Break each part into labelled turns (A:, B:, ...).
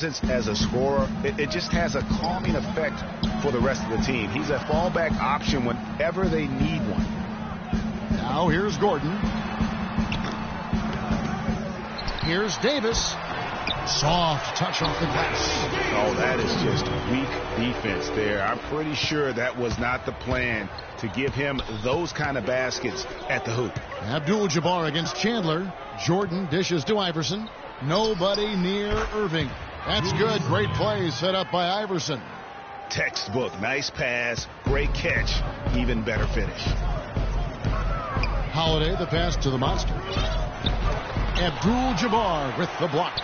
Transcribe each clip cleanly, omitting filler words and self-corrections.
A: As a scorer, it just has a calming effect for the rest of the team. He's a fallback option whenever they need one.
B: Now here's Gordon. Here's Davis. Soft touch off the glass.
A: Oh, that is just weak defense there. I'm pretty sure that was not the plan to give him those kind of baskets at the hoop.
B: Abdul-Jabbar against Chandler. Jordan dishes to Iverson. Nobody near Irving. That's good. Great play set up by Iverson.
A: Textbook. Nice pass. Great catch. Even better finish.
B: Holiday, the pass to the monster. Abdul-Jabbar with the block.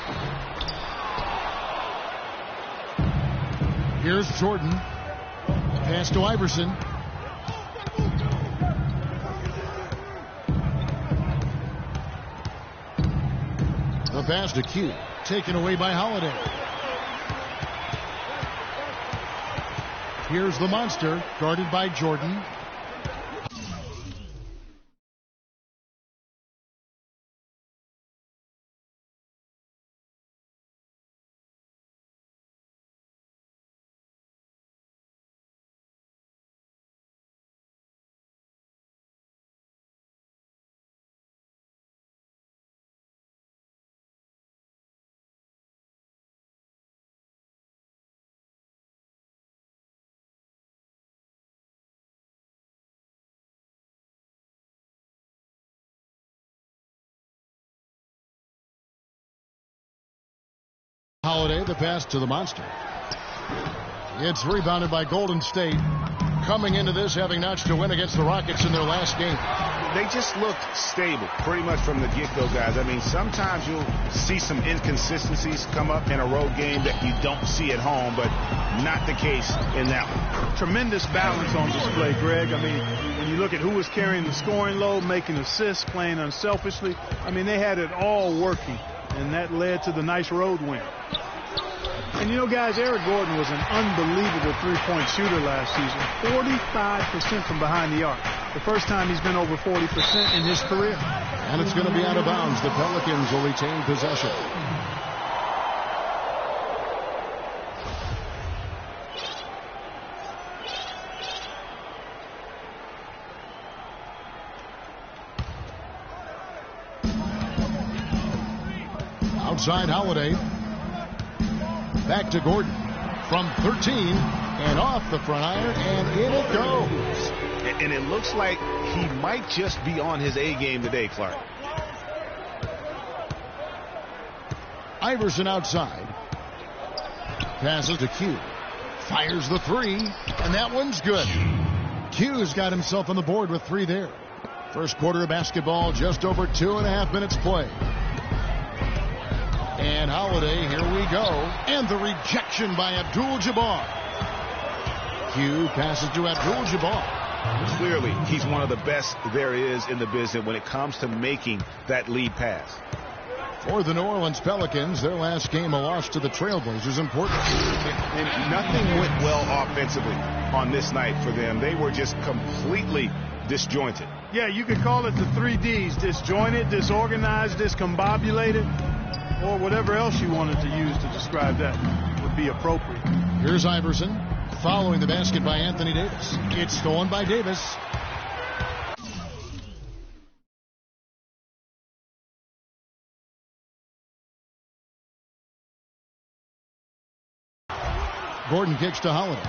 B: Here's Jordan. Pass to Iverson. The pass to Q. Taken away by Holiday. Here's the monster, guarded by Jordan. Holiday, the pass to the monster. It's rebounded by Golden State. Coming into this, having notched a win against the Rockets in their last game.
A: They just looked stable pretty much from the get-go, guys. I mean, sometimes you'll see some inconsistencies come up in a road game that you don't see at home, but not the case in that one.
C: Tremendous balance on display, Greg. I mean, when you look at who was carrying the scoring load, making assists, playing unselfishly, I mean, they had it all working, and that led to the nice road win. And, you know, guys, Eric Gordon was an unbelievable three-point shooter last season. 45% from behind the arc. The first time he's been over 40% in his career.
B: And it's going to be out of bounds. The Pelicans will retain possession. Outside Holiday. Back to Gordon from 13 and off the front iron, and in it goes.
A: And it looks like he might just be on his A game today, Clark.
B: Iverson outside. Passes to Q. Fires the three, and that one's good. Q's got himself on the board with three there. First quarter of basketball, just over 2.5 minutes play. And Holiday, here we go. And the rejection by Abdul-Jabbar. Q passes to Abdul-Jabbar.
A: Clearly, he's one of the best there is in the business when it comes to making that lead pass.
B: For the New Orleans Pelicans, their last game, a loss to the Trailblazers, important.
A: And nothing went well offensively on this night for them. They were just completely disjointed.
C: Yeah, you could call it the 3 Ds. Disjointed, disorganized, discombobulated, or whatever else you wanted to use to describe that would be appropriate.
B: Here's Iverson following the basket by Anthony Davis. It's stolen by Davis. Gordon kicks to Holiday.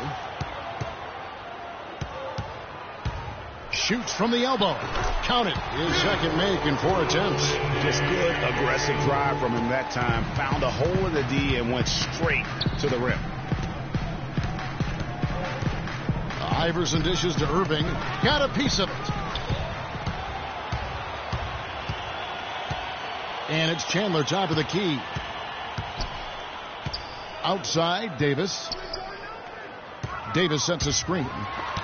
B: Shoots from the elbow. Count it. His second make in 4 attempts.
A: Just good, aggressive drive from him that time. Found a hole in the D and went straight to the rim.
B: Iverson dishes to Irving. Got a piece of it. And it's Chandler, top of the key. Outside, Davis. Davis sets a screen.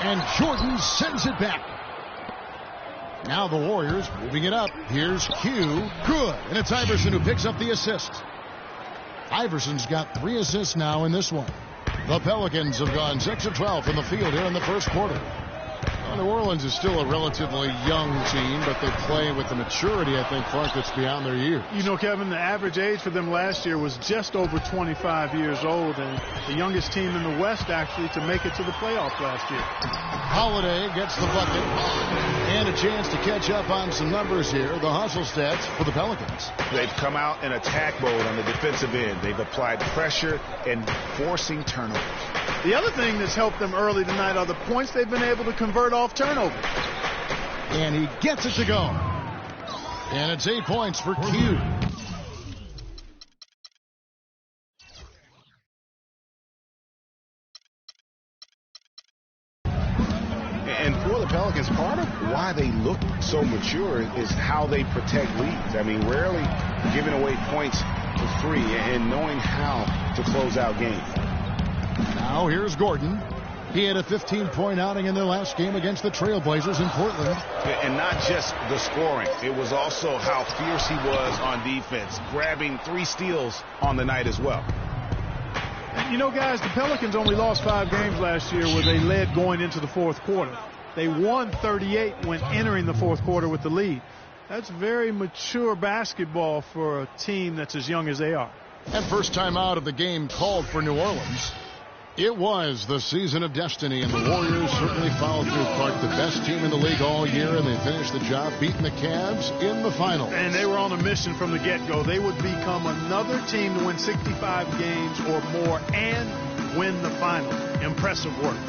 B: And Jordan sends it back. Now the Warriors moving it up. Here's Q. Good. And it's Iverson who picks up the assist. Iverson's got 3 assists now in this one. The Pelicans have gone 6 of 12 from the field here in the first quarter. New Orleans is still a relatively young team, but they play with the maturity, I think, Clark, that's beyond their years.
C: You know, Kevin, the average age for them last year was just over 25 years old, and the youngest team in the West, actually, to make it to the playoffs last year.
B: Holiday gets the bucket and a chance to catch up on some numbers here. The hustle stats for the Pelicans.
A: They've come out in attack mode on the defensive end. They've applied pressure and forcing turnovers.
C: The other thing that's helped them early tonight are the points they've been able to convert off turnovers.
B: And he gets it to go. And it's 8 points for Q.
A: And for the Pelicans, part of why they look so mature is how they protect leads. I mean, rarely giving away points for free and knowing how to close out games.
B: Now here's Gordon. He had a 15-point outing in their last game against the Trailblazers in Portland.
A: And not just the scoring. It was also how fierce he was on defense, grabbing 3 steals on the night as well.
C: You know, guys, the Pelicans only lost 5 games last year where they led going into the fourth quarter. They won 38 when entering the fourth quarter with the lead. That's very mature basketball for a team that's as young as they are.
B: And first time out of the game called for New Orleans. It was the season of destiny, and the Warriors certainly followed through. Clark, the best team in the league all year, and they finished the job beating the Cavs in the finals.
C: And they were on a mission from the get-go. They would become another team to win 65 games or more and win the finals. Impressive work.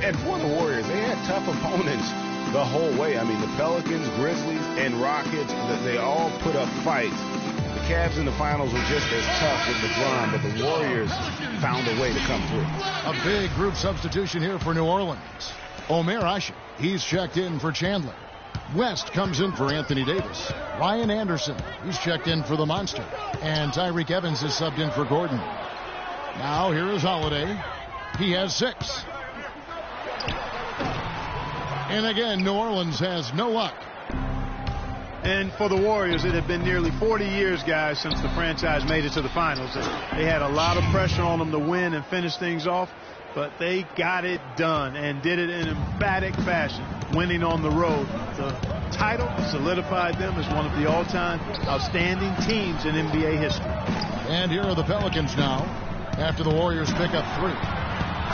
A: And for the Warriors, they had tough opponents the whole way. I mean, the Pelicans, Grizzlies, and Rockets, they all put up fights. The Cavs in the finals were just as tough with LeBron, but the Warriors found a way to come through.
B: A big group substitution here for New Orleans. Omer Asher, he's checked in for Chandler. West comes in for Anthony Davis. Ryan Anderson, he's checked in for the Monster. And Tyreek Evans is subbed in for Gordon. Now here is Holiday. He has 6. And again, New Orleans has no luck.
C: And for the Warriors, it had been nearly 40 years, guys, since the franchise made it to the finals. They had a lot of pressure on them to win and finish things off, but they got it done and did it in emphatic fashion, winning on the road. The title solidified them as one of the all-time outstanding teams in NBA history.
B: And here are the Pelicans now, after the Warriors pick up 3.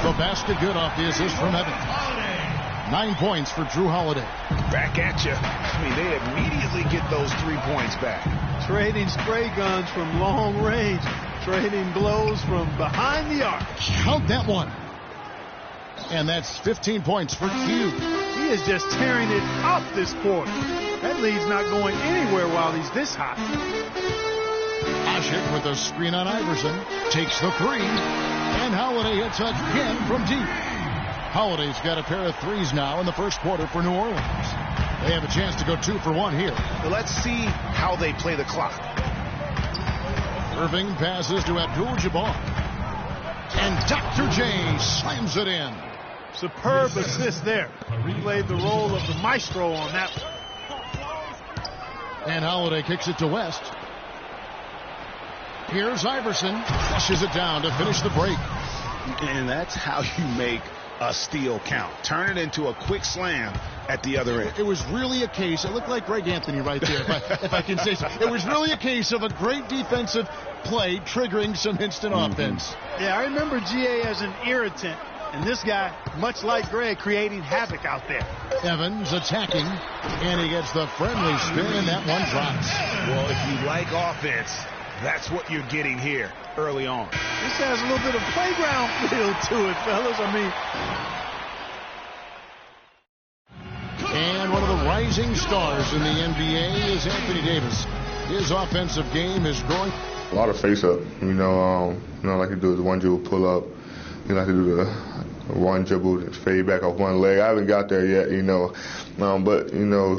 B: The basket good off the assist from Evans. 9 points for Drew Holiday.
A: Back at you. I mean, they immediately get those 3 points back.
C: Trading spray guns from long range. Trading blows from behind the arc.
B: Count that one. And that's 15 points for Q.
C: He is just tearing it up this quarter. That lead's not going anywhere while he's this hot.
B: Ashick with a screen on Iverson. Takes the 3. And Holiday hits again from deep. Holiday's got a pair of 3s now in the first quarter for New Orleans. They have a chance to go 2 for 1 here.
A: Well, let's see how they play the clock.
B: Irving passes to Abdul-Jabbar. And Dr. J slams it in.
C: Superb assist there. He played the role of the maestro on that one.
B: And Holiday kicks it to West. Here's Iverson. Flushes it down to finish the break.
A: And that's how you make a steal count. Turn it into a quick slam at the other end.
B: It was really a case, it looked like Greg Anthony right there, if I can say so. It was really a case of a great defensive play triggering some instant offense.
C: Yeah, I remember GA as an irritant, and this guy, much like Greg, creating havoc out there.
B: Evans attacking, and he gets the friendly spin, and that one drops.
A: Well, if you like offense, that's what you're getting here early on.
C: This has a little bit of playground feel to it, fellas.
B: And one of the rising stars in the NBA is Anthony Davis. His offensive game is growing.
D: A lot of face-up, like he do the one dribble pull-up. You like to do the one dribble fade back off one leg. I haven't got there yet, but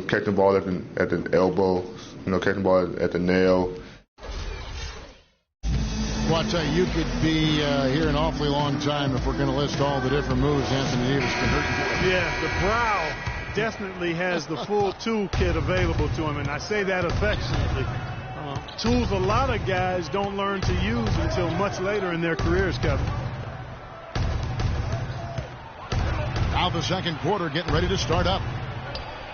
D: catching the ball at the elbow, catching the ball at the nail.
B: Well, I tell you, you could be here an awfully long time if we're going to list all the different moves Anthony Davis can hurt.
C: Yeah, the brow definitely has the full toolkit available to him, and I say that affectionately. Tools a lot of guys don't learn to use until much later in their careers, Kevin.
B: Now the second quarter getting ready to start up.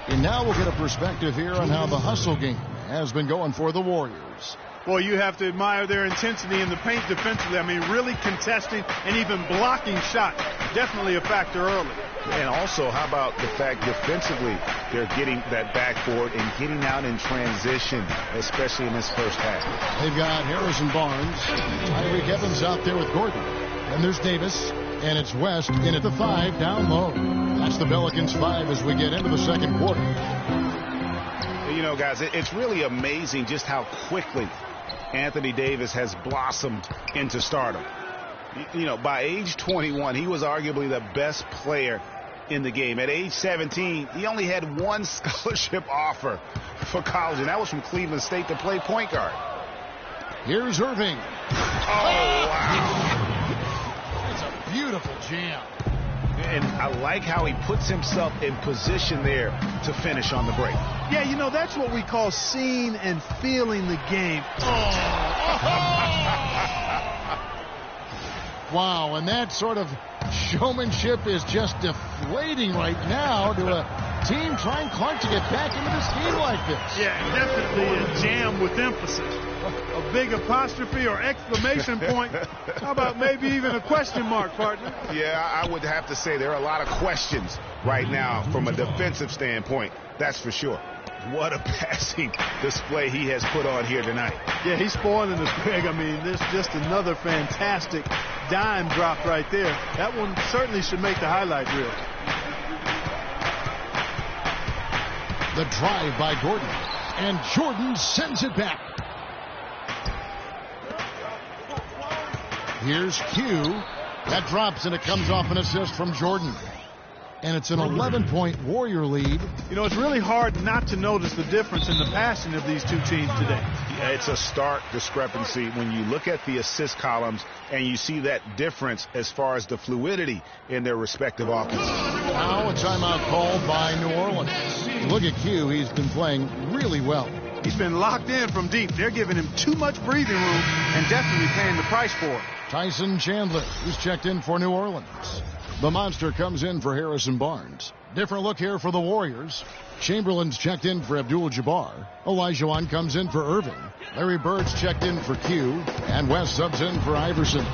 B: And now we'll get a perspective here on how the hustle game has been going for the Warriors.
C: Well, you have to admire their intensity in the paint defensively. I mean, really contesting and even blocking shots. Definitely a factor early.
A: And also, how about the fact defensively, they're getting that backboard and getting out in transition, especially in this first half.
B: They've got Harrison Barnes, Tyreek Evans out there with Gordon. And there's Davis, and it's West in at the 5 down low. That's the Pelicans 5 as we get into the second quarter.
A: You know, guys, it's really amazing just how quickly Anthony Davis has blossomed into stardom. You know, by age 21, he was arguably the best player in the game. At age 17, he only had one scholarship offer for college, and that was from Cleveland State to play point guard.
B: Here's Irving.
A: Oh, wow.
B: It's a beautiful jam.
A: And I like how he puts himself in position there to finish on the break.
C: Yeah, you know, that's what we call seeing and feeling the game.
B: Wow, and that sort of showmanship is just deflating right now to a team trying Clark to get back into this game like this.
C: Yeah, definitely a jam with emphasis. A big apostrophe or exclamation point. How about maybe even a question mark, partner?
A: Yeah, I would have to say there are a lot of questions right now from a defensive standpoint. That's for sure. What a passing display he has put on here tonight.
C: Yeah, he's spoiling us, Greg. I mean, this just another fantastic dime drop right there. That one certainly should make the highlight reel.
B: The drive by Gordon. And Jordan sends it back. Here's Q. That drops, and it comes off an assist from Jordan. And it's an 11-point Warrior lead.
C: You know, it's really hard not to notice the difference in the passing of these two teams today.
A: Yeah, it's a stark discrepancy when you look at the assist columns and you see that difference as far as the fluidity in their respective offenses.
B: Now a timeout called by New Orleans. Look at Q. He's been playing really well.
C: He's been locked in from deep. They're giving him too much breathing room and definitely paying the price for it.
B: Tyson Chandler, who's checked in for New Orleans. The monster comes in for Harrison Barnes. Different look here for the Warriors. Chamberlain's checked in for Abdul-Jabbar. Olajuwon comes in for Irving. Larry Bird's checked in for Q. And West subs in for Iverson.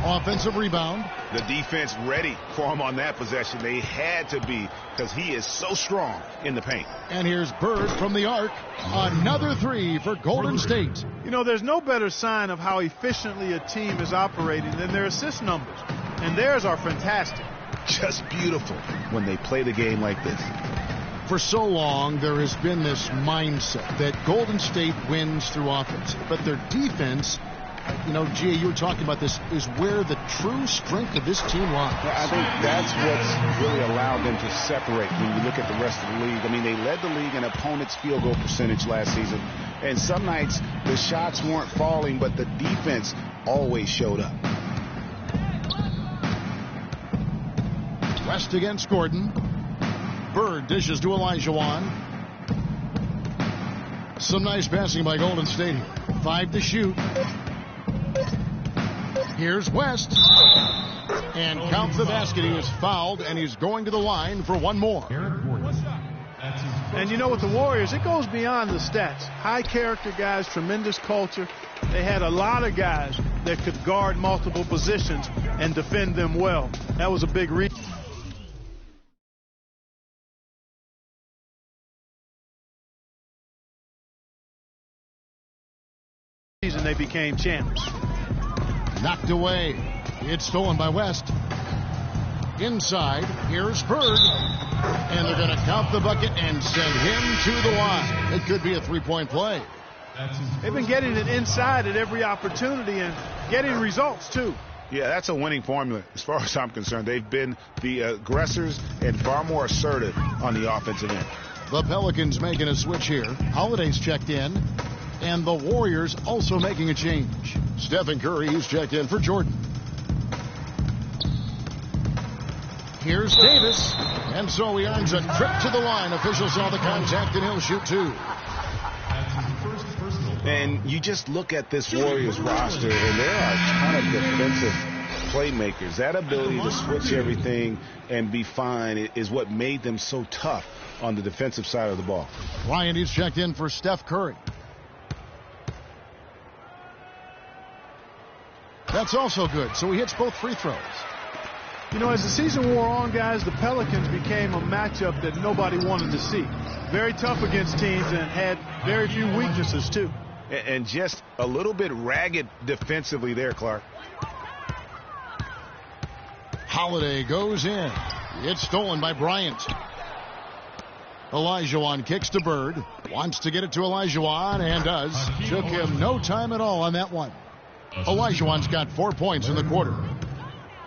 B: Offensive rebound.
A: The defense ready for him on that possession. They had to be because he is so strong in the paint.
B: And here's Bird from the arc. Another three for Golden State.
C: You know, there's no better sign of how efficiently a team is operating than their assist numbers. And theirs are fantastic.
A: Just beautiful when they play the game like this.
B: For so long, there has been this mindset that Golden State wins through offense, but their defense, you know, Gia, you were talking about this, is where the true strength of this team lies.
A: Yeah, I think that's what's really allowed them to separate when you look at the rest of the league. I mean, they led the league in opponents' field goal percentage last season, and some nights the shots weren't falling, but the defense always showed up.
B: West against Gordon. Bird dishes to Olajuwon. Some nice passing by Golden State here. 5 to shoot. Here's West. And counts the basket. He was fouled, and he's going to the line for one more.
C: And you know, with the Warriors, it goes beyond the stats. High character guys, tremendous culture. They had a lot of guys that could guard multiple positions and defend them well. That was a big reason. They became champs.
B: Knocked away. It's stolen by West. Inside, here's Bird. And they're going to count the bucket and send him to the line. It could be a three-point play.
C: They've been getting it inside at every opportunity and getting results, too.
A: Yeah, that's a winning formula as far as I'm concerned. They've been the aggressors and far more assertive on the offensive end.
B: The Pelicans making a switch here. Holiday's checked in. And the Warriors also making a change. Stephen Curry, he's checked in for Jordan. Here's Davis. And so he earns a trip to the line. Officials saw the contact, and he'll shoot two.
A: And you just look at this Warriors roster, and there are a ton of defensive playmakers. That ability to switch everything and be fine is what made them so tough on the defensive side of the ball.
B: Ryan, he's checked in for Steph Curry. That's also good, so he hits both free throws.
C: You know, as the season wore on, guys, the Pelicans became a matchup that nobody wanted to see. Very tough against teams and had very few weaknesses, too.
A: And just a little bit ragged defensively there, Clark.
B: Holiday goes in. It's stolen by Bryant. Olajuwon kicks to Bird. Wants to get it to Olajuwon and does. Took him no time at all on that one. Olajuwon's got 4 points in the quarter.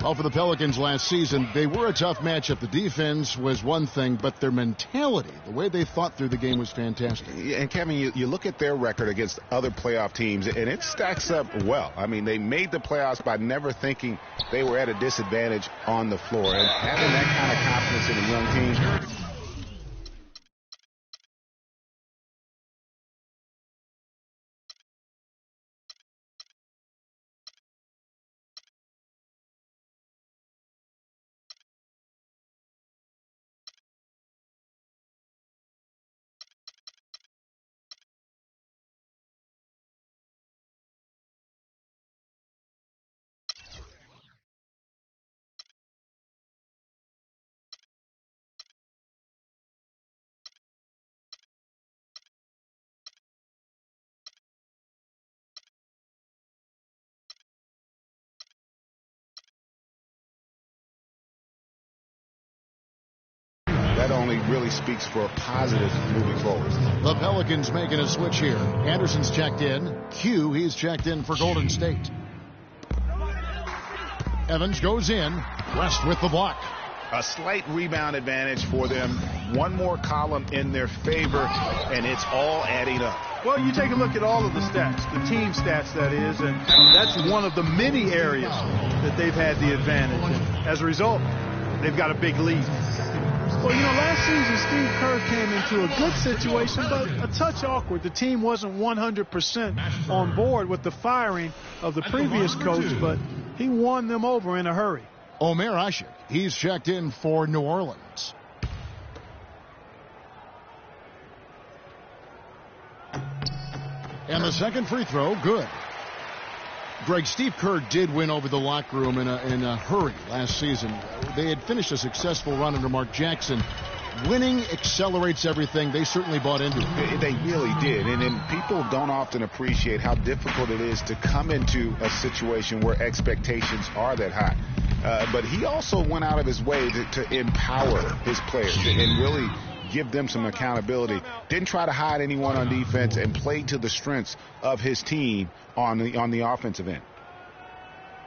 B: Well, for the Pelicans last season, they were a tough matchup. The defense was one thing, but their mentality, the way they thought through the game was fantastic.
A: And, Kevin, you look at their record against other playoff teams, and it stacks up well. I mean, they made the playoffs by never thinking they were at a disadvantage on the floor. And having that kind of confidence in a young team, that only really speaks for a positive moving forward.
B: The Pelicans making a switch here. Anderson's checked in. Q, he's checked in for Golden State. Evans goes in. West with the block.
A: A slight rebound advantage for them. One more column in their favor, and it's all adding up.
C: Well, you take a look at all of the stats, the team stats, that is, and that's one of the many areas that they've had the advantage. And as a result, they've got a big lead. Well, you know, last season, Steve Kerr came into a good situation, but a touch awkward. The team wasn't 100% on board with the firing of the previous coach, but he won them over in a hurry.
B: Omer Ashik, he's checked in for New Orleans. And the second free throw, good. Greg, Steve Kerr did win over the locker room in a hurry last season. They had finished a successful run under Mark Jackson. Winning accelerates everything. They certainly bought into it.
A: They really did. And people don't often appreciate how difficult it is to come into a situation where expectations are that high. But he also went out of his way to empower his players and really give them some accountability. Didn't try to hide anyone on defense and played to the strengths of his team on the offensive end.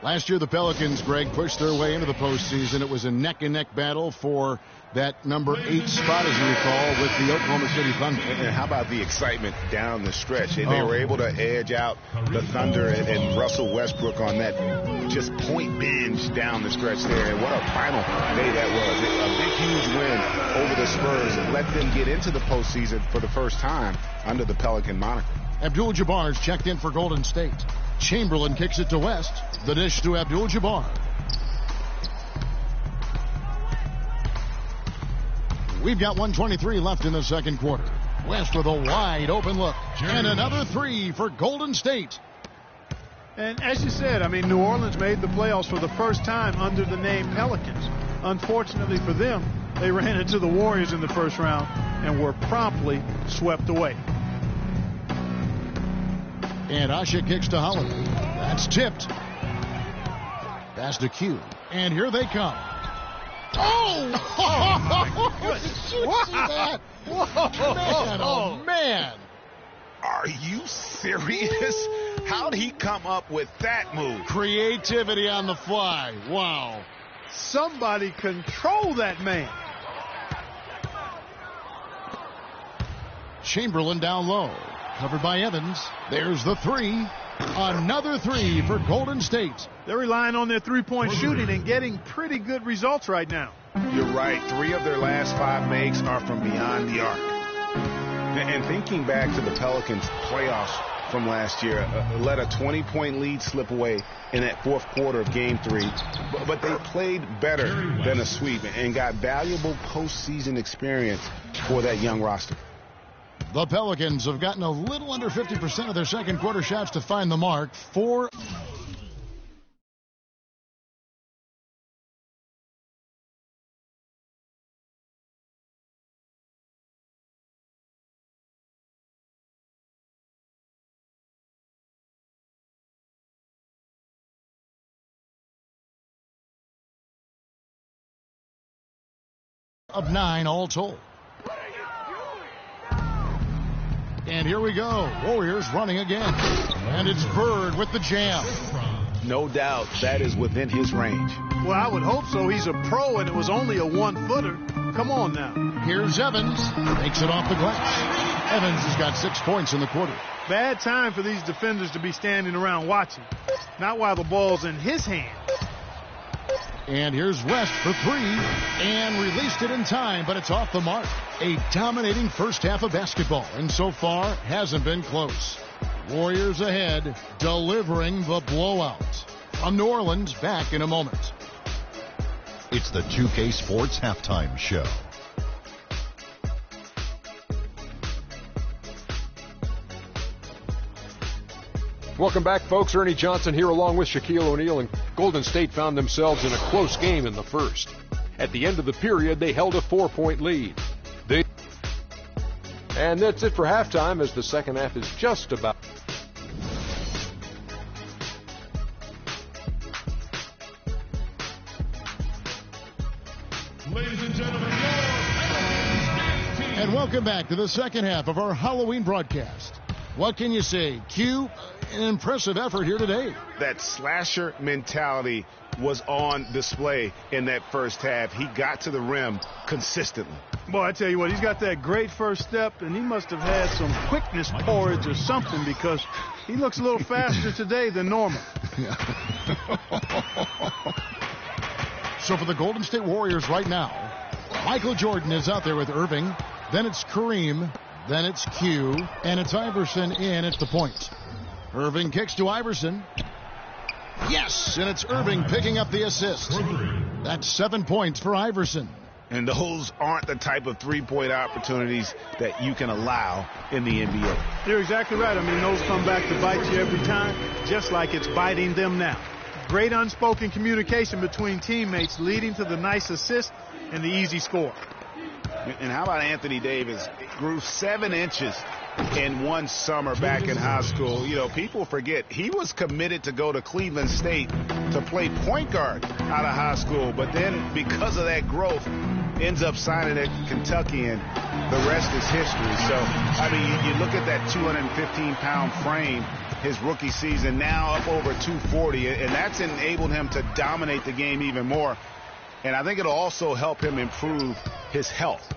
B: Last year, the Pelicans, Greg, pushed their way into the postseason. It was a neck-and-neck battle for that number 8 spot, as you recall, with the Oklahoma City Thunder.
A: And how about the excitement down the stretch? And they were able to edge out the Thunder and Russell Westbrook on that just point binge down the stretch there. And what a final day that was. A big, huge win over the Spurs and let them get into the postseason for the first time under the Pelican moniker.
B: Abdul-Jabbar's checked in for Golden State. Chamberlain kicks it to West. The dish to Abdul-Jabbar. We've got 1:23 left in the second quarter. West with a wide open look. And another three for Golden State.
C: And as you said, I mean, New Orleans made the playoffs for the first time under the name Pelicans. Unfortunately for them, they ran into the Warriors in the first round and were promptly swept away.
B: And Asha kicks to Holiday. That's tipped. Pass to Q. And here they come. Oh! Oh did you see that? Whoa. Man, oh, man.
A: Are you serious? How'd he come up with that move?
B: Creativity on the fly. Wow.
C: Somebody control that man.
B: Chamberlain down low. Covered by Evans. There's the three. Another three for Golden State.
C: They're relying on their three-point shooting and getting pretty good results right now.
A: You're right. 3 of their last 5 makes are from beyond the arc. And thinking back to the Pelicans' playoffs from last year. Let a 20-point lead slip away in that fourth quarter of Game 3. But they played better than a sweep and got valuable postseason experience for that young roster.
B: The Pelicans have gotten a little under 50% of their second quarter shots to find the mark. 4 of 9 all told. And here we go. Warriors running again. And it's Bird with the jam.
A: No doubt that is within his range.
C: Well, I would hope so. He's a pro, and it was only a one-footer. Come on now.
B: Here's Evans. Makes it off the glass. Evans has got 6 points in the quarter.
C: Bad time for these defenders to be standing around watching. Not while the ball's in his hand.
B: And here's West for 3, and released it in time, but it's off the mark. A dominating first half of basketball, and so far hasn't been close. Warriors ahead, delivering the blowout. From New Orleans, back in a moment.
E: It's the 2K Sports Halftime Show.
F: Welcome back, folks. Ernie Johnson here along with Shaquille O'Neal, and Golden State found themselves in a close game in the first. At the end of the period, they held a 4-point lead. And that's it for halftime, as the second half is just about...
B: Ladies and gentlemen, and welcome back to the second half of our Halloween broadcast. What can you say? Q, an impressive effort here today.
A: That slasher mentality was on display in that first half. He got to the rim consistently.
C: Boy, I tell you what, he's got that great first step, and he must have had some quickness porridge or something, because he looks a little faster today than normal.
B: So for the Golden State Warriors right now, Michael Jordan is out there with Irving. Then it's Kareem. Then it's Q. And it's Iverson in at the point. Irving kicks to Iverson. Yes, and it's Irving picking up the assist. That's 7 points for Iverson.
A: And those aren't the type of three-point opportunities that you can allow in the NBA.
C: You're exactly right. I mean, those come back to bite you every time, just like it's biting them now. Great unspoken communication between teammates, leading to the nice assist and the easy score.
A: And how about Anthony Davis? Grew 7 inches in one summer back in high school. You know, people forget he was committed to go to Cleveland State to play point guard out of high school, but then because of that growth ends up signing at Kentucky, and the rest is history. So, I mean, you look at that 215-pound frame his rookie season, now up over 240, and that's enabled him to dominate the game even more. And I think it'll also help him improve his health.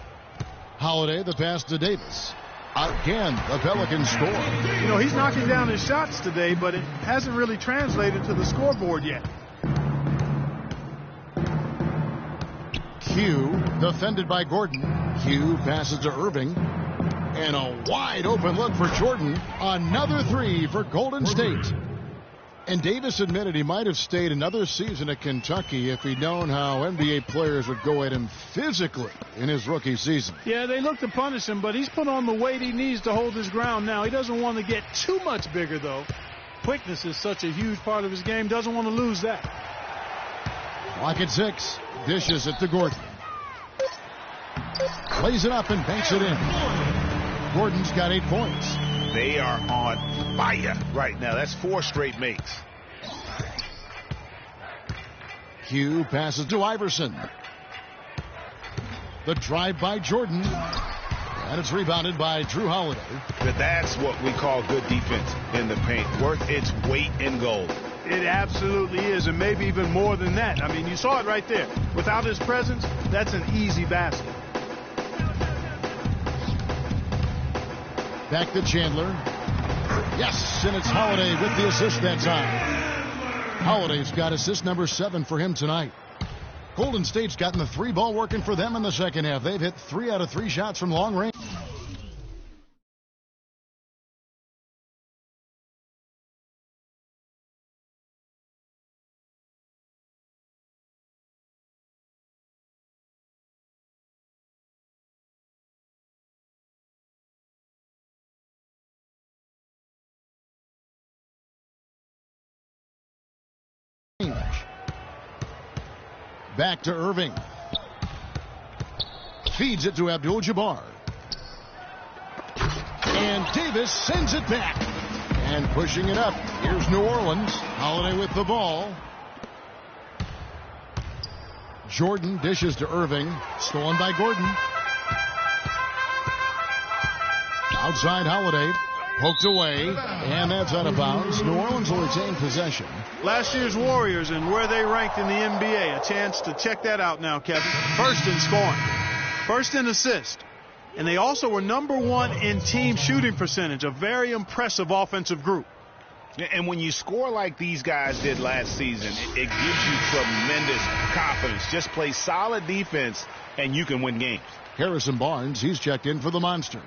B: Holiday, the pass to Davis. Again, the Pelicans score.
C: You know, he's knocking down his shots today, but it hasn't really translated to the scoreboard yet.
B: Q, defended by Gordon. Q passes to Irving. And a wide open look for Jordan. Another 3 for Golden State. And Davis admitted he might have stayed another season at Kentucky if he'd known how NBA players would go at him physically in his rookie season.
C: Yeah, they look to punish him, but he's put on the weight he needs to hold his ground now. He doesn't want to get too much bigger, though. Quickness is such a huge part of his game. Doesn't want to lose that.
B: Clock at 6. Dishes it to Gordon. Plays it up and banks it in. Gordon's got 8 points.
A: They are on fire right now. That's 4 straight makes.
B: Q passes to Iverson. The drive by Jordan. And it's rebounded by Drew Holiday.
A: But that's what we call good defense in the paint. Worth its weight in gold.
C: It absolutely is, and maybe even more than that. I mean, you saw it right there. Without his presence, that's an easy basket.
B: Back to Chandler. Yes, and it's Holiday with the assist that time. Holiday's got assist number 7 for him tonight. Golden State's gotten the 3-ball working for them in the second half. They've hit 3 out of 3 shots from long range. Back to Irving. Feeds it to Abdul-Jabbar. And Davis sends it back. And pushing it up. Here's New Orleans. Holiday with the ball. Jordan dishes to Irving. Stolen by Gordon. Outside Holiday. Poked away. And that's out of bounds. New Orleans will retain possession.
C: Last year's Warriors and where they ranked in the NBA. A chance to check that out now, Kevin. First in scoring. First in assists. And they also were #1 in team shooting percentage. A very impressive offensive group.
A: And when you score like these guys did last season, it gives you tremendous confidence. Just play solid defense, and you can win games.
B: Harrison Barnes, he's checked in for the Monster.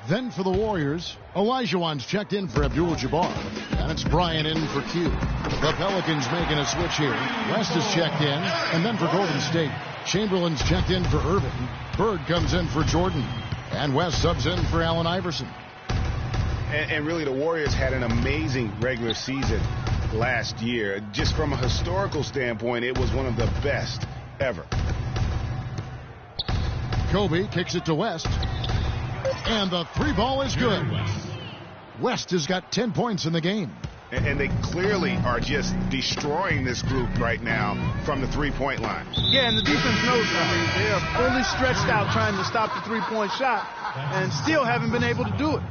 B: Then for the Warriors, Olajuwon's checked in for Abdul-Jabbar. And it's Bryant in for Q. The Pelicans making a switch here. West is checked in. And then for Golden State, Chamberlain's checked in for Irving. Bird comes in for Jordan. And West subs in for Allen Iverson.
A: And really, the Warriors had an amazing regular season last year. Just from a historical standpoint, it was one of the best ever.
B: Kobe kicks it to West. And the three ball is good. West has got 10 points in the game.
A: And they clearly are just destroying this group right now from the three-point line.
C: Yeah, and the defense knows that. They are fully stretched out trying to stop the three-point shot and still haven't been able to do it.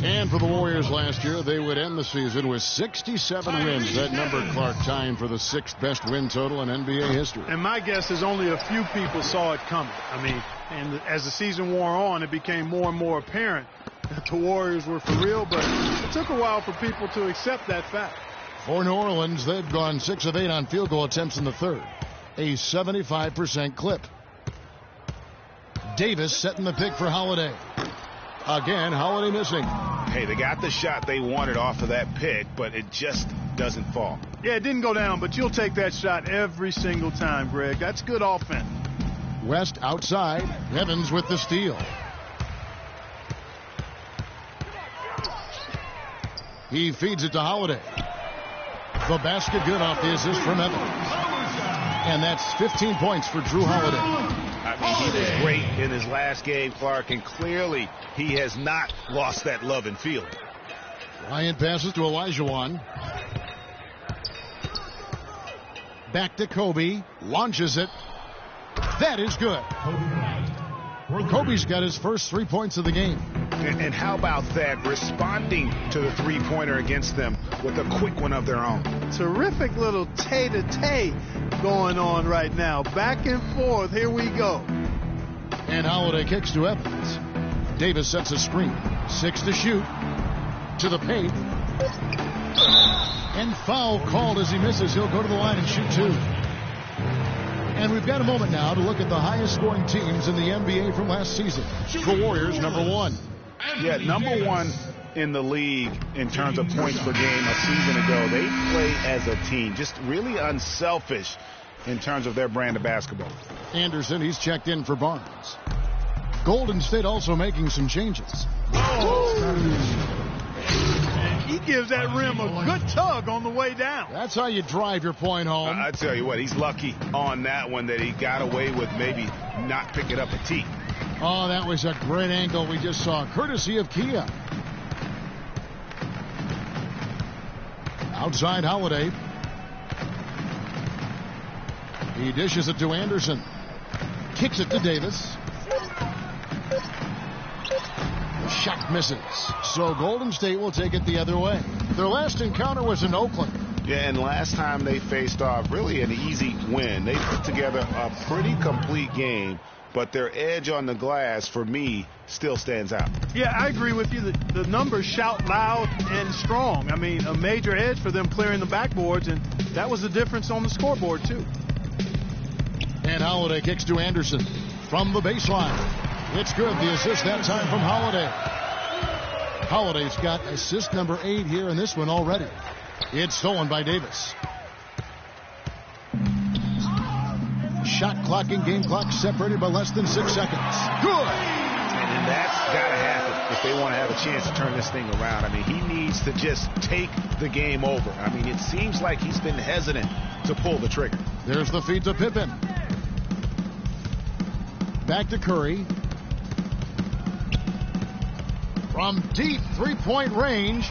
B: And for the Warriors last year, they would end the season with 67 wins. That number, Clark, tying for the 6th best win total in NBA history.
C: And my guess is only a few people saw it coming. I mean, and as the season wore on, it became more and more apparent that the Warriors were for real, but it took a while for people to accept that fact.
B: For New Orleans, they've gone 6 of 8 on field goal attempts in the third. A 75% clip. Davis setting the pick for Holiday. Again, Holiday missing.
A: Hey, they got the shot they wanted off of that pick, but it just doesn't fall.
C: Yeah, it didn't go down, but you'll take that shot every single time, Greg. That's good offense.
B: West outside. Evans with the steal. He feeds it to Holiday. The basket good off the assist from Evans. And that's 15 points for Drew Holiday.
A: I mean, he was great in his last game, Clark, and clearly he has not lost that love and feeling.
B: Bryant passes to Olajuwon. Back to Kobe. Launches it. That is good. Kobe's got his first 3 points of the game.
A: And how about that, responding to the three-pointer against them with a quick one of their own.
C: Terrific little tay-to-tay going on right now. Back and forth. Here we go.
B: And Holiday kicks to Evans. Davis sets a screen. 6 to shoot. To the paint. And foul called as he misses. He'll go to the line and shoot 2. And we've got a moment now to look at the highest scoring teams in the NBA from last season. The Warriors, #1.
A: Yeah, #1 in the league in terms of points per game a season ago. They play as a team, just really unselfish in terms of their brand of basketball.
B: Anderson, he's checked in for Barnes. Golden State also making some changes.
C: He gives that rim a good tug on the way down.
B: That's how you drive your point home.
A: I tell you what, he's lucky on that one that he got away with maybe not picking up a tee.
B: Oh, that was a great angle we just saw, courtesy of Kia. Outside Holiday. He dishes it to Anderson. Kicks it to Davis. The shot misses. So Golden State will take it the other way. Their last encounter was in Oakland.
A: Yeah, and last time they faced off, really an easy win. They put together a pretty complete game, but their edge on the glass, for me, still stands out.
C: Yeah, I agree with you. The numbers shout loud and strong. I mean, a major edge for them clearing the backboards, and that was the difference on the scoreboard, too.
B: And Holiday kicks to Anderson from the baseline. It's good. The assist that time from Holiday. Holiday's got assist number 8 here in this one already. It's stolen by Davis. Shot clock and game clock separated by less than 6 seconds. Good.
A: And that's got to happen if they want to have a chance to turn this thing around. I mean, he needs to just take the game over. I mean, it seems like he's been hesitant to pull the trigger.
B: There's the feed to Pippen. Back to Curry. From deep three-point range,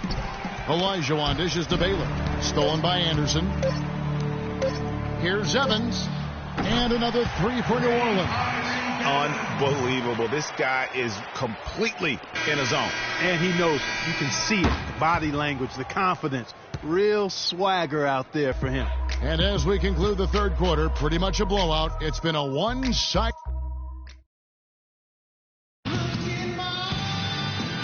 B: Olajuwon dishes to Baylor. Stolen by Anderson. Here's Evans. And another three for New Orleans.
A: Unbelievable. This guy is completely in his zone.
C: And he knows it. You can see it. The body language, the confidence. Real swagger out there for him.
B: And as we conclude the third quarter, pretty much a blowout. It's been a one-side.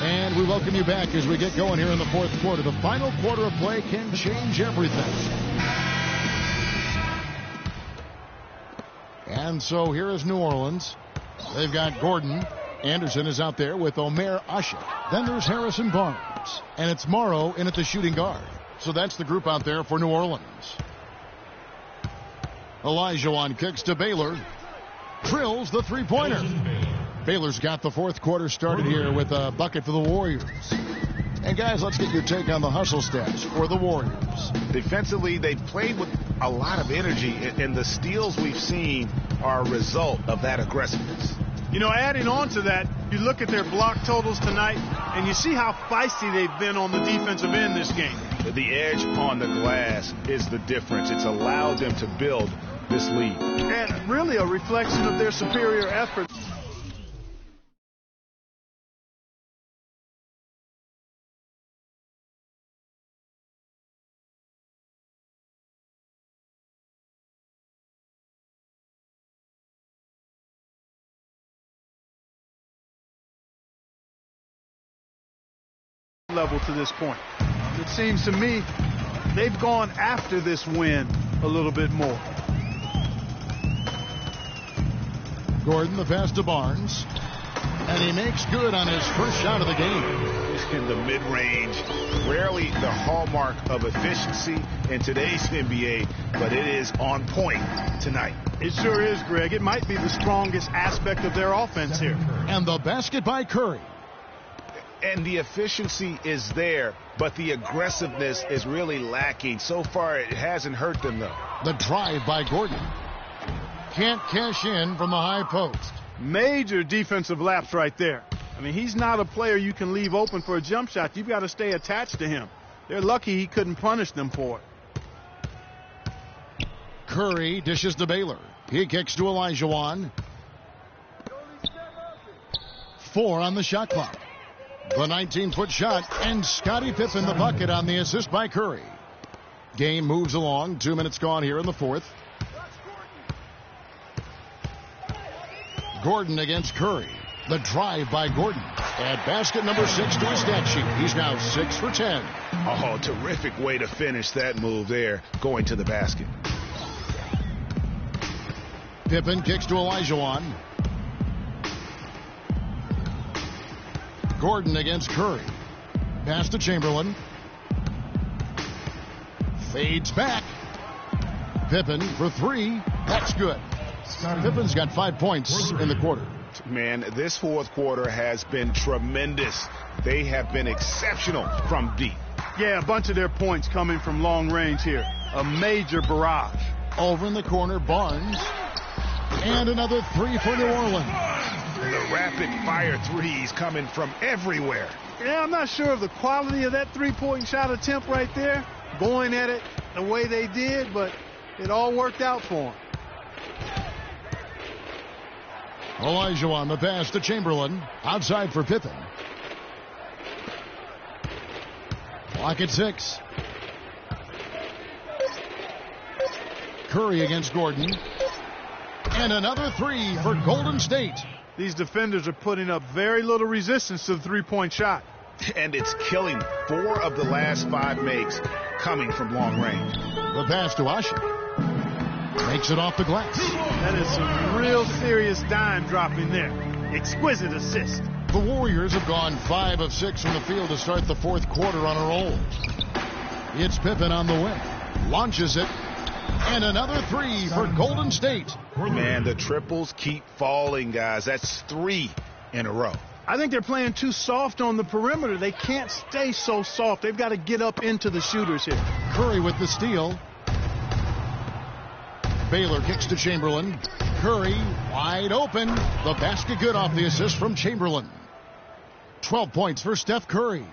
B: And we welcome you back as we get going here in the fourth quarter. The final quarter of play can change everything. And so here is New Orleans. They've got Gordon. Anderson is out there with Omer Asha. Then there's Harrison Barnes. And it's Morrow in at the shooting guard. So that's the group out there for New Orleans. Olajuwon kicks to Baylor. Drills the three-pointer. Baylor's got the fourth quarter started here with a bucket for the Warriors. And guys, let's get your take on the hustle stats for the Warriors.
A: Defensively, they've played with a lot of energy, and the steals we've seen are a result of that aggressiveness.
C: You know, adding on to that, you look at their block totals tonight, and you see how feisty they've been on the defensive end this game.
A: The edge on the glass is the difference. It's allowed them to build this lead.
C: And really a reflection of their superior effort. Level to this point. It seems to me they've gone after this win a little bit more.
B: Gordon, the pass to Barnes. And he makes good on his first shot of the game.
A: In the mid-range, rarely the hallmark of efficiency in today's NBA, but it is on point tonight.
C: It sure is, Greg. It might be the strongest aspect of their offense here.
B: And the basket by Curry.
A: And the efficiency is there, but the aggressiveness is really lacking. So far, it hasn't hurt them, though.
B: The drive by Gordon. Can't cash in from the high post.
C: Major defensive lapse right there. I mean, he's not a player you can leave open for a jump shot. You've got to stay attached to him. They're lucky he couldn't punish them for it.
B: Curry dishes to Baylor. He kicks to Olajuwon. 4 on the shot clock. The 19-foot shot, and Scottie Pippen the bucket on the assist by Curry. Game moves along. 2 minutes gone here in the fourth. Gordon against Curry. The drive by Gordon. Add basket number 6 to his stat sheet. He's now 6 for 10.
A: Oh, terrific way to finish that move there, going to the basket.
B: Pippen kicks to Olajuwon. Gordon against Curry. Pass to Chamberlain. Fades back. Pippen for 3. That's good. Pippen's got 5 points in the quarter.
A: Man, this fourth quarter has been tremendous. They have been exceptional from deep.
C: Yeah, a bunch of their points coming from long range here. A major barrage.
B: Over in the corner, Barnes. And another 3 for New Orleans.
A: The rapid-fire threes coming from everywhere.
C: Yeah, I'm not sure of the quality of that three-point shot attempt right there, going at it the way they did, but it all worked out for them.
B: Olajuwon, the pass to Chamberlain. Outside for Pippen. Clock at 6. Curry against Gordon. And another 3 for Golden State.
C: These defenders are putting up very little resistance to the three-point shot.
A: And it's killing. 4 of the last 5 makes coming from long range.
B: The pass to Asha. Makes it off the glass.
C: That is some real serious dime dropping there. Exquisite assist.
B: The Warriors have gone 5 of 6 from the field to start the fourth quarter on a roll. It's Pippen on the wing. Launches it. And another 3 for Golden State.
A: Man, the triples keep falling, guys. That's 3 in a row.
C: I think they're playing too soft on the perimeter. They can't stay so soft. They've got to get up into the shooters here.
B: Curry with the steal. Baylor kicks to Chamberlain. Curry wide open. The basket good off the assist from Chamberlain. 12 points for Steph Curry.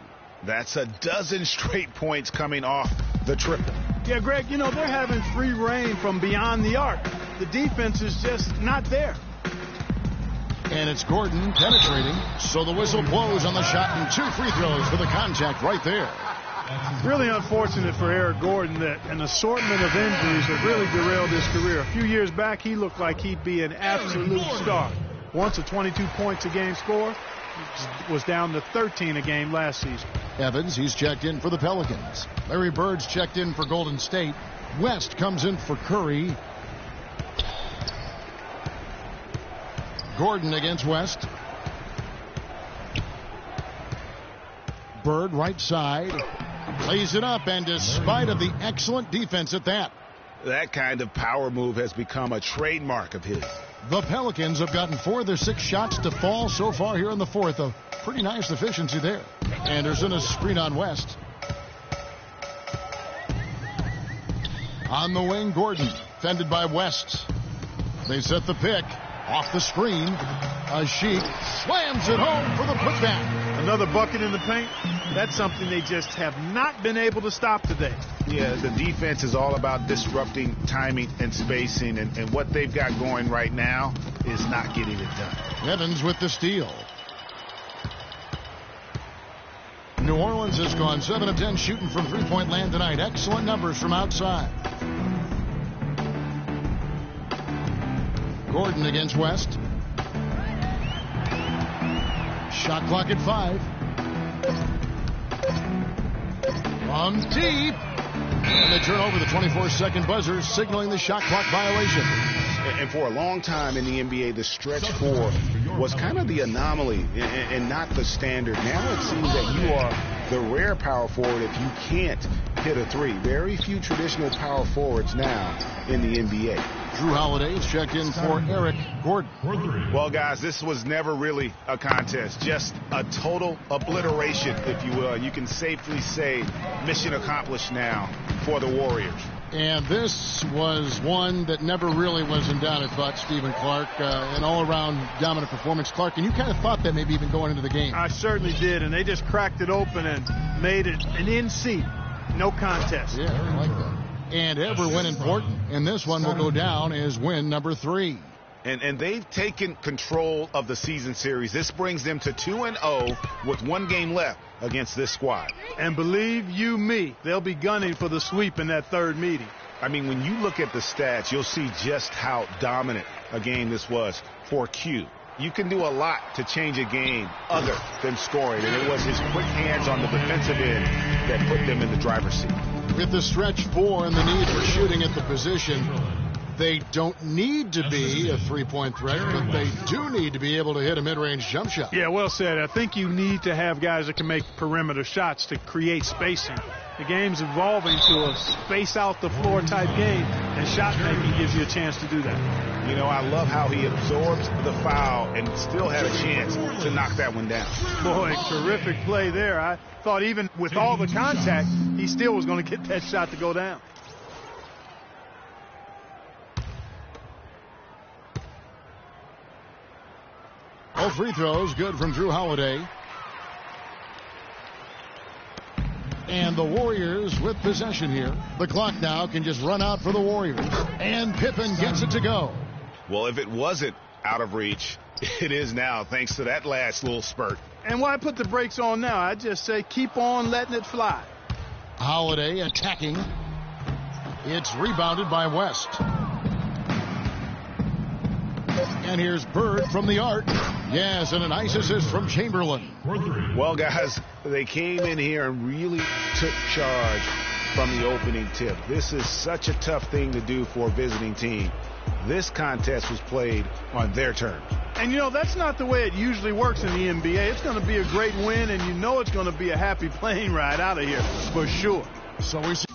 A: That's a dozen straight points coming off the triple.
C: Yeah, Greg, you know, they're having free reign from beyond the arc. The defense is just not there.
B: And it's Gordon penetrating, so the whistle blows on the shot and 2 free throws for the contact right there.
C: Really unfortunate for Eric Gordon that an assortment of injuries have really derailed his career. A few years back, he looked like he'd be an absolute star. Once a 22 points a game score, was down to 13 a game last season.
B: Evans, he's checked in for the Pelicans. Larry Bird's checked in for Golden State. West comes in for Curry. Gordon against West. Bird right side. Plays it up, and despite of the excellent defense at that.
A: That kind of power move has become a trademark of his.
B: The Pelicans have gotten 4 of their 6 shots to fall so far here in the fourth. A pretty nice efficiency there. Anderson a screen on West. On the wing, Gordon, fended by West. They set the pick. Off the screen, Sheik slams it home for the putback.
C: Another bucket in the paint. That's something they just have not been able to stop today.
A: Yeah, the defense is all about disrupting timing and spacing, and what they've got going right now is not getting it done.
B: Evans with the steal. New Orleans has gone 7 of 10 shooting from three-point land tonight. Excellent numbers from outside. Gordon against West. Shot clock at 5. From deep. And they turn over the 24-second buzzer, signaling the shot clock violation.
A: And for a long time in the NBA, the stretch 4 was kind of the anomaly and not the standard. Now it seems that you are the rare power forward if you can't hit a 3. Very few traditional power forwards now in the NBA.
B: Drew Holiday is checked in for Eric Gordon.
A: Well, guys, this was never really a contest, just a total obliteration, if you will. You can safely say mission accomplished now for the Warriors.
B: And this was one that never really was in doubt, I thought, Stephen Clark. An all-around dominant performance. Clark, and you kind of thought that maybe even going into the game.
C: I certainly did, and they just cracked it open and made it an in-seat. No contest.
B: Yeah, I like that. And every win important, and this one will go down as win number 3.
A: And they've taken control of the season series. This brings them to 2-0 with 1 game left against this squad.
C: And believe you me, they'll be gunning for the sweep in that third meeting.
A: I mean, when you look at the stats, you'll see just how dominant a game this was for Q. You can do a lot to change a game other than scoring, and it was his quick hands on the defensive end that put them in the driver's seat.
B: With the stretch 4 and the need for shooting at the position, they don't need to be a three-point threat, but they do need to be able to hit a mid-range jump shot.
C: Yeah, well said. I think you need to have guys that can make perimeter shots to create spacing. The game's evolving to a space-out-the-floor type game, and shot making gives you a chance to do that.
A: You know, I love how he absorbed the foul and still had a chance to knock that one down.
C: Boy, terrific play there. I thought even with all the contact, he still was going to get that shot to go down.
B: All free throws good from Drew Holiday. And the Warriors with possession here. The clock now can just run out for the Warriors. And Pippen gets it to go.
A: Well, if it wasn't out of reach, it is now, thanks to that last little spurt.
C: And why put the brakes on now? I just say keep on letting it fly.
B: Holiday attacking. It's rebounded by West. And here's Bird from the arc. Yes, and a nice assist from Chamberlain.
A: Well, guys, they came in here and really took charge from the opening tip. This is such a tough thing to do for a visiting team. This contest was played on their terms.
C: And, you know, that's not the way it usually works in the NBA. It's going to be a great win, and you know it's going to be a happy plane ride out of here for sure.
B: So we see